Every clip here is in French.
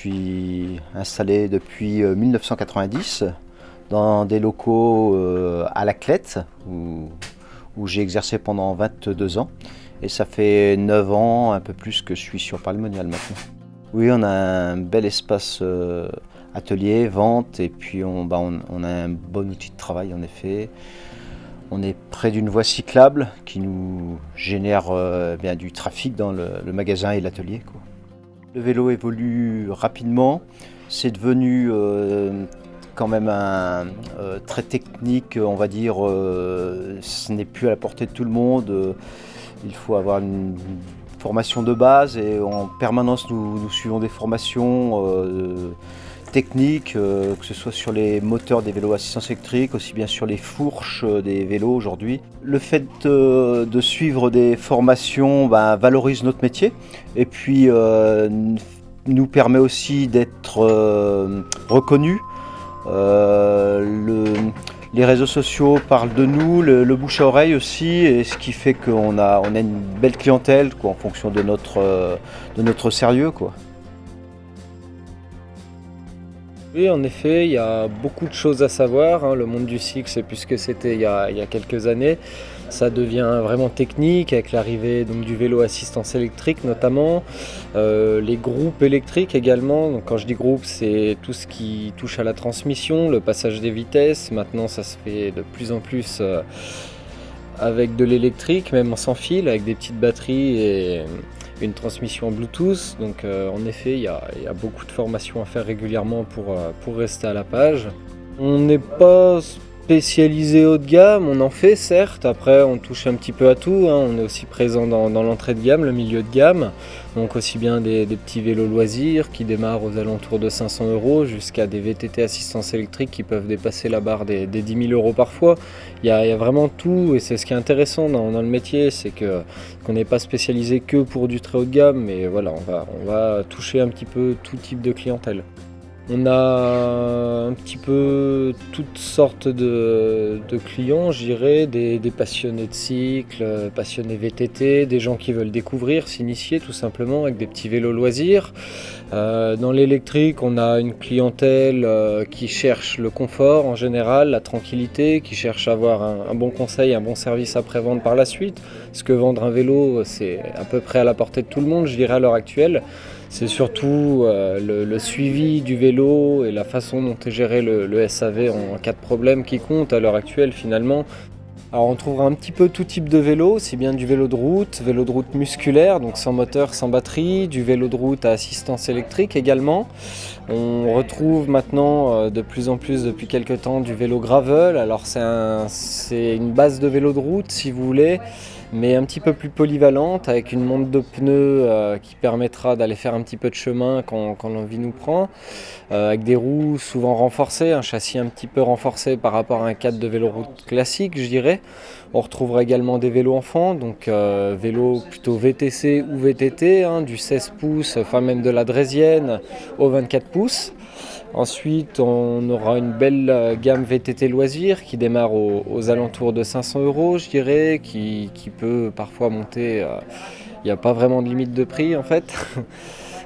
suis installé depuis 1990 dans des locaux à La Clette où j'ai exercé pendant 22 ans. Et ça fait 9 ans, un peu plus, que je suis sur Paris-Monial maintenant. Oui, on a un bel espace atelier, vente, et puis on a un bon outil de travail en effet. On est près d'une voie cyclable qui nous génère bien du trafic dans le magasin et l'atelier, quoi. Le vélo évolue rapidement, c'est devenu quand même très technique, on va dire. Ce n'est plus à la portée de tout le monde. Il faut avoir une formation de base et en permanence nous suivons des formations techniques, que ce soit sur les moteurs des vélos à assistance électrique, aussi bien sur les fourches des vélos aujourd'hui. Le fait de suivre des formations valorise notre métier et puis nous permet aussi d'être reconnus. Les réseaux sociaux parlent de nous, le bouche à oreille aussi, et ce qui fait qu'on a une belle clientèle, quoi, en fonction de notre sérieux, quoi. Oui, en effet, il y a beaucoup de choses à savoir. Le monde du cycle, c'est plus ce que c'était il y a quelques années. Ça devient vraiment technique avec l'arrivée donc, du vélo assistance électrique notamment, les groupes électriques également. Donc, quand je dis groupe, c'est tout ce qui touche à la transmission, le passage des vitesses. Maintenant, ça se fait de plus en plus avec de l'électrique, même sans fil, avec des petites batteries et une transmission Bluetooth. Donc en effet, il y a beaucoup de formations à faire régulièrement pour rester à la page. On n'est pas spécialisé haut de gamme, on en fait certes, après on touche un petit peu à tout, on est aussi présent dans l'entrée de gamme, le milieu de gamme, donc aussi bien des petits vélos loisirs qui démarrent aux alentours de 500 € jusqu'à des VTT assistance électrique qui peuvent dépasser la barre des 10 000 € parfois. Il y a vraiment tout et c'est ce qui est intéressant dans le métier, c'est qu'on n'est pas spécialisé que pour du très haut de gamme, mais voilà, on va toucher un petit peu tout type de clientèle. On a un petit peu toutes sortes de clients, je dirais, des passionnés de cycle, passionnés VTT, des gens qui veulent découvrir, s'initier tout simplement avec des petits vélos loisirs. Dans l'électrique, on a une clientèle qui cherche le confort en général, la tranquillité, qui cherche à avoir un bon conseil, un bon service après-vente par la suite. Parce que vendre un vélo, c'est à peu près à la portée de tout le monde, je dirais, à l'heure actuelle. C'est surtout le suivi du vélo et la façon dont est géré le SAV en cas de problème qui compte à l'heure actuelle finalement. Alors on trouvera un petit peu tout type de vélo, aussi bien du vélo de route musculaire, donc sans moteur, sans batterie, du vélo de route à assistance électrique également. On retrouve maintenant de plus en plus depuis quelques temps du vélo gravel. Alors c'est une base de vélo de route si vous voulez, mais un petit peu plus polyvalente avec une monte de pneus qui permettra d'aller faire un petit peu de chemin quand l'envie nous prend, avec des roues souvent renforcées, un châssis un petit peu renforcé par rapport à un cadre de vélo route classique je dirais. On retrouvera également des vélos enfants, donc vélos plutôt VTC ou VTT, du 16 pouces, enfin même de la draisienne au 24 pouces. Ensuite, on aura une belle gamme VTT loisirs qui démarre aux alentours de 500 € je dirais, qui peut parfois monter, il n'y a pas vraiment de limite de prix en fait.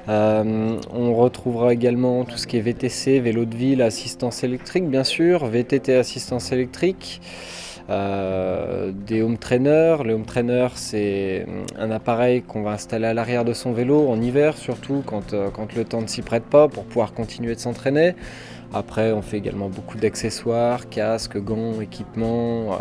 On retrouvera également tout ce qui est VTC, vélo de ville, assistance électrique bien sûr, VTT assistance électrique. Des home trainers. Le home trainer, c'est un appareil qu'on va installer à l'arrière de son vélo en hiver, surtout quand le temps ne s'y prête pas, pour pouvoir continuer de s'entraîner. Après, on fait également beaucoup d'accessoires, casques, gants, équipements.